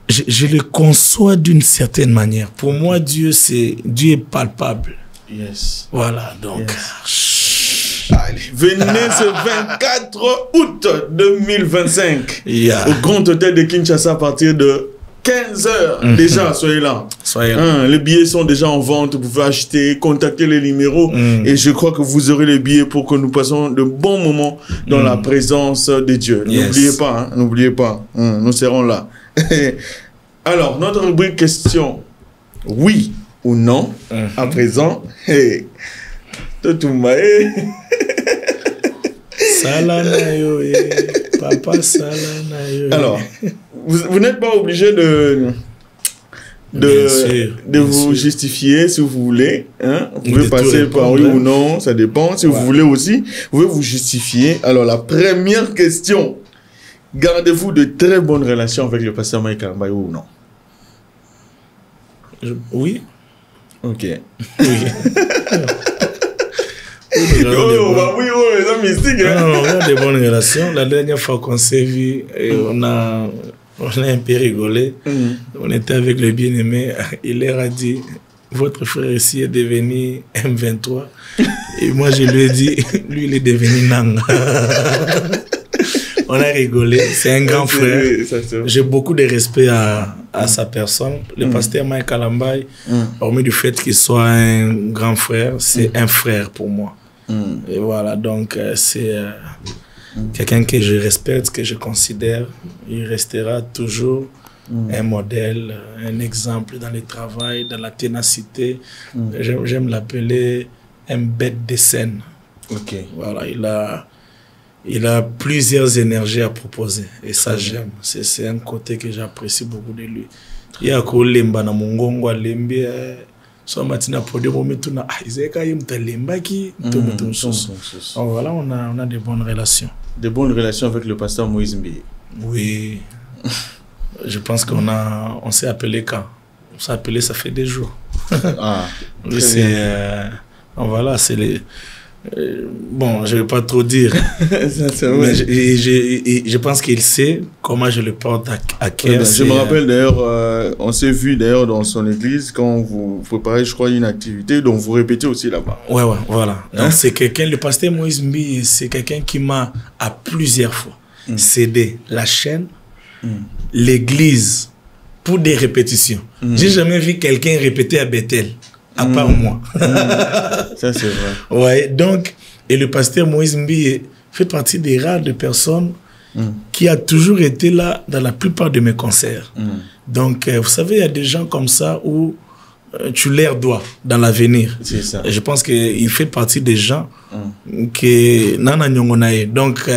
je le conçois d'une certaine manière. Pour moi, Dieu est palpable. Yes. Voilà, donc. Yes. Allez, venez ce 24 août 2025 au Grand Hôtel de Kinshasa à partir de 15h. Déjà, soyez là. Soyez là. Les billets sont déjà en vente. Vous pouvez acheter, contacter les numéros. Et je crois que vous aurez les billets pour que nous passions de bons moments dans la présence de Dieu. Yes. N'oubliez pas, hein, n'oubliez pas. Nous serons là. Alors, notre rubrique question, oui ou non, à présent, Papa Salanayo. Alors, vous n'êtes pas obligé de vous justifier si vous voulez. Hein? Vous pouvez passer par oui ou non, ça dépend. Si vous voulez aussi, vous pouvez vous justifier. Alors, la première question. Gardez-vous de très bonnes relations avec le pasteur Mike Karambayo ou non? Oui. Ok. Oui. Oui, les mystiques. Non, on a des bonnes relations. La dernière fois qu'on s'est vu, on a un peu rigolé. On était avec le bien-aimé. Il leur a dit, votre frère ici est devenu M23. Et moi, je lui ai dit, lui, il est devenu Nang. On a rigolé, c'est un grand frère. J'ai beaucoup de respect à sa personne. Le pasteur Mike Kalambai, hormis du fait qu'il soit un grand frère, c'est un frère pour moi. Et voilà, donc c'est quelqu'un que je respecte, que je considère. Il restera toujours un modèle, un exemple dans le travail, dans la ténacité. J'aime l'appeler un bête de scène. Ok. Voilà, il a plusieurs énergies à proposer et ça j'aime. C'est un côté que j'apprécie beaucoup de lui. Il y a Kolemba na Mongongo à Lembi, soit Matina Podio, Metuna, Isaac Yimta Lembaki, voilà, on a de bonnes relations. De bonnes relations avec le pasteur Moïse Mbi. Oui. Je pense on s'est appelé quand? On s'est appelé, ça fait des jours. Ah, oui, c'est. Voilà, c'est les. Bon, je ne vais pas trop dire. Mais je pense qu'il sait comment je le porte à cœur. Je me rappelle d'ailleurs, on s'est vu d'ailleurs dans son église quand vous préparez, je crois, une activité, donc vous répétez aussi là-bas. Ouais, voilà. Donc c'est quelqu'un, le pasteur Moïse Mbi, c'est quelqu'un qui m'a à plusieurs fois cédé la chaîne, l'église pour des répétitions. J'ai jamais vu quelqu'un répéter à Bethel. À part moi. Ça, c'est vrai. Ouais, donc, et le pasteur Moïse Mbi fait partie des rares de personnes qui a toujours été là dans la plupart de mes concerts. Donc, vous savez, il y a des gens comme ça où tu leur dois dans l'avenir. C'est ça. Et je pense qu'il fait partie des gens qui nana nyongonaye. Donc,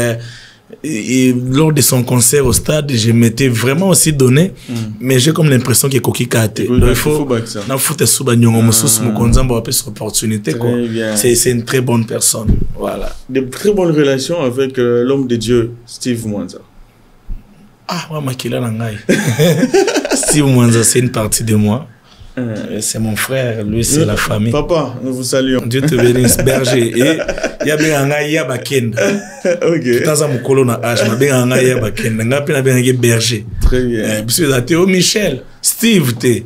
et lors de son concert au stade, je m'étais vraiment aussi donné, mais j'ai comme l'impression qu'il y a Koki Kate. Donc il faut cette opportunité. C'est une très bonne personne. Voilà. De très bonnes relations avec l'homme de Dieu, Steve Mwanza. Ah, moi, Makila Nangai. Steve Mwanza, c'est une partie de moi. C'est mon frère, lui c'est la famille. Papa, nous vous saluons. Dieu te bénisse, berger. Et il y a bien un gars bakenda. Ok. Dans un mokolo na H, ma bien un gars bakenda. Nga pena bien un berger. Très bien. Monsieur Théo Michel, Steve te,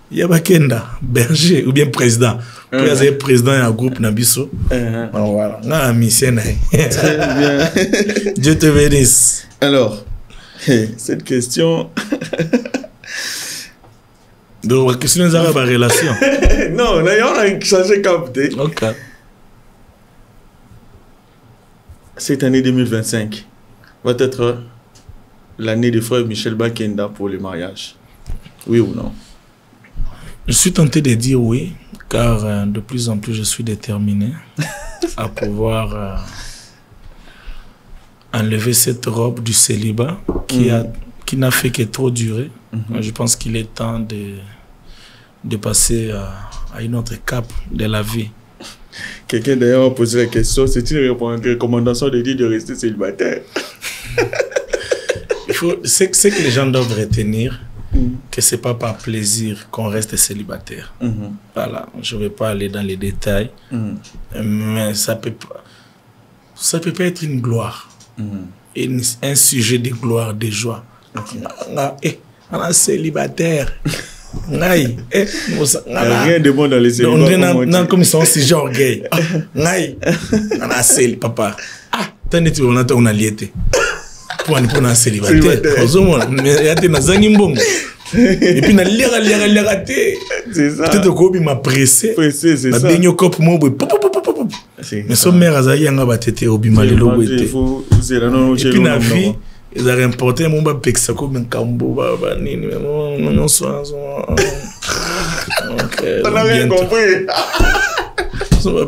y a bakenda, berger ou bien président. Puis il y a président et un groupe nabiso. Voilà. Nga amicien. Très bien. Dieu te bénisse. Alors, cette question. Donc, la question est la relation. Non, on a changé cap. Ok. cette année 2025 va être l'année de frère Michel Bakenda pour le mariage. Oui ou non? Je suis tenté de dire oui, car de plus en plus je suis déterminé à pouvoir enlever cette robe du célibat qui n'a fait que trop durer. Je pense qu'il est temps de passer à une autre cape de la vie. Quelqu'un d'ailleurs a posé la question, c'est une recommandation de dire de rester célibataire? C'est que les gens doivent retenir que c'est pas par plaisir qu'on reste célibataire. Voilà, je vais pas aller dans les détails, mais ça peut pas être une gloire, un sujet de gloire, de joie. On est célibataire. Rien de bon dans les célibats. Non, comme ils sont si genre gay. On a célibataire, papa. T'en es-tu, on a lié. Pour un célibataire. Mais il y a des gens et puis, il a c'est ça. Peut-être que m'a pressé. C'est ça. Mais son mère a dit que obima le lobo était. Et puis, la vie, ils ont remporté mon pexo comme un cambo. Non, on n'a rien compris. On va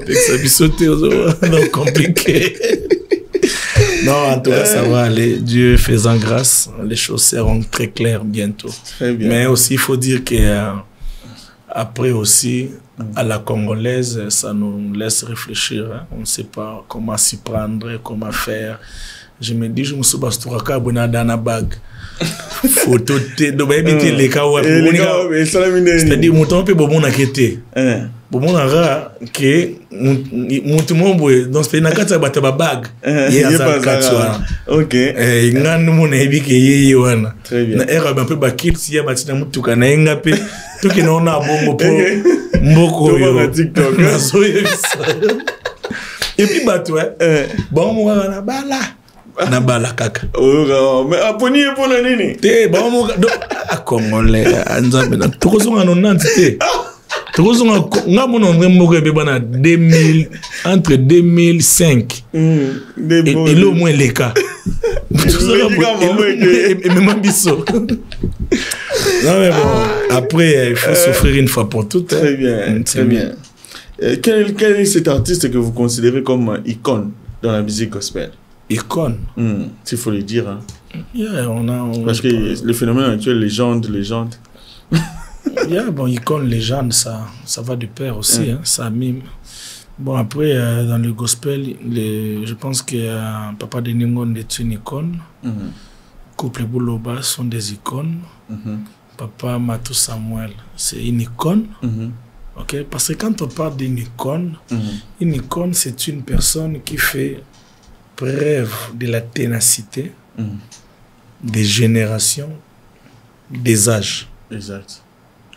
sauter, donc compliqué. Non, en tout cas, ça va aller. Dieu faisant grâce, les choses seront très claires bientôt. Très bien. Mais aussi, il faut dire que après aussi, à la congolaise, ça nous laisse réfléchir. Hein. On ne sait pas comment s'y prendre, comment faire. Je me dis, je me suis basturaka dans la bague. Photo de éviter les cas où c'est-à-dire mon peu bon nakete bon ara que mutu mombo dans ce nakata bataba bag OK ngani mona ebike yeye wana très bien na era un peu bakit si ya batina mutuka na enga pe toki na ona bongo po mboko yo TikTok et puis bato bon mo na bala na bala kaka mais aponi pour la nini te ba mo a congolais anzambe na tokozonga no nanti te tokozonga ngamo no ngemo ke bana 2000 entre 2005 et le moins les cas et même biso. Non mais bon, après il faut souffrir une fois pour toutes. Très bien, très bien. Quel est cet artiste que vous considérez comme icône dans la musique gospel? Icône, s'il faut le dire. Hein. Yeah, parce que le phénomène actuel, légende. Yeah, bon, icône, légende, ça va de pair aussi, hein, ça mime. Bon, après, dans le gospel, je pense que Papa Deningon est une icône. Couple Bouloba sont des icônes. Papa Matou Samuel, c'est une icône. Okay? Parce que quand on parle d'une icône, une icône, c'est une personne qui fait preuve de la ténacité, des générations, des âges. Exact.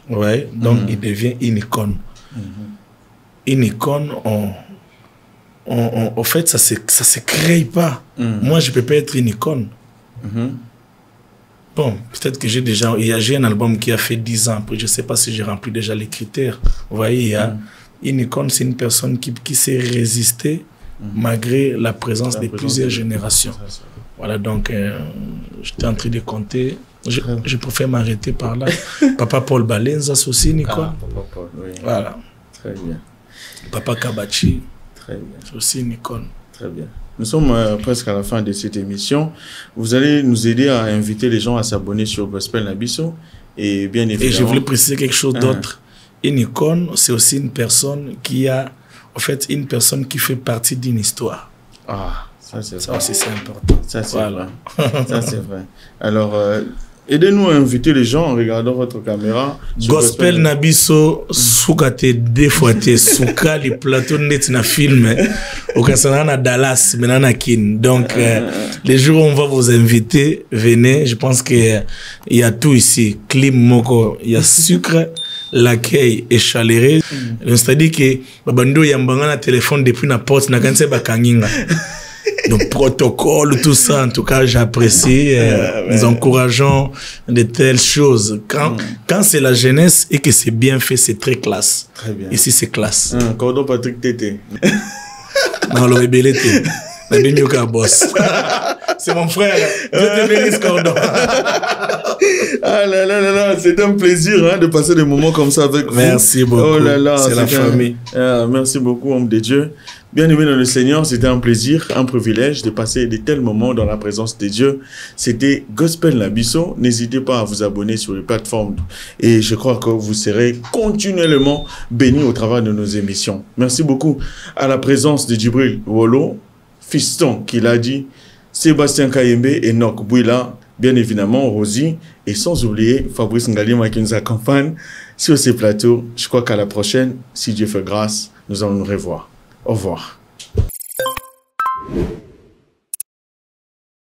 Ouais, donc il devient une icône. Une icône, en fait, ça se crée pas. Moi, je peux pas être une icône. Bon, peut-être que j'ai un album qui a fait 10 ans, après je sais pas si j'ai rempli déjà les critères. Vous voyez, une icône, c'est une personne qui s'est résistée malgré la présence de plusieurs générations. Voilà, donc, j'étais en train de compter. Je préfère m'arrêter par là. Papa Paul Balenza, c'est aussi une icône. Papa Paul, oui. Voilà. Très bien. Papa Kabachi, très bien. C'est aussi une icône. Très bien. Nous sommes presque à la fin de cette émission. Vous allez nous aider à inviter les gens à s'abonner sur Gospel Nabiso. Et bien évidemment... Et je voulais préciser quelque chose d'autre. Une icône, c'est aussi une personne qui a... En fait, une personne qui fait partie d'une histoire. Ah, ça c'est vrai. Ça aussi, c'est important. Ça c'est vrai. Ça c'est vrai. Alors... aidez-nous à inviter les gens en regardant votre caméra. Gospel Nabiso, soukate deux fois te souka les plateaux net na film. Au Casanana Dallas, maintenant Kin. Donc les jours où on va vous inviter, venez. Je pense que il y a tout ici. Clim moko, il y a sucre, l'accueil est chaleureux. C'est-à-dire que babando yambanga na téléphone depuis na porte na kanse bakanginga. Donc, protocole, tout ça, en tout cas, j'apprécie. Nous encourageons de telles choses. Quand c'est la jeunesse et que c'est bien fait, c'est très classe. Très bien. Ici, c'est classe. Cordon Patrick Tété. Non, le rebellité. boss. C'est mon frère. Dieu te bénisse, Cordon. Ah là là là là, c'est un plaisir hein, de passer des moments comme ça avec vous. Merci beaucoup. Oh là là, c'est la famille. Merci beaucoup, homme de Dieu. Bien aimé dans le Seigneur, c'était un plaisir, un privilège de passer de tels moments dans la présence de Dieu. C'était Gospel Labisso. N'hésitez pas à vous abonner sur les plateformes et je crois que vous serez continuellement bénis au travers de nos émissions. Merci beaucoup à la présence de Djibril Wolo, fiston qui l'a dit, Sébastien Kayembe et Enoch Bouila, bien évidemment Rosie et sans oublier Fabrice Ngalima qui nous accompagne sur ces plateaux. Je crois qu'à la prochaine, si Dieu fait grâce, nous allons nous revoir. Au revoir.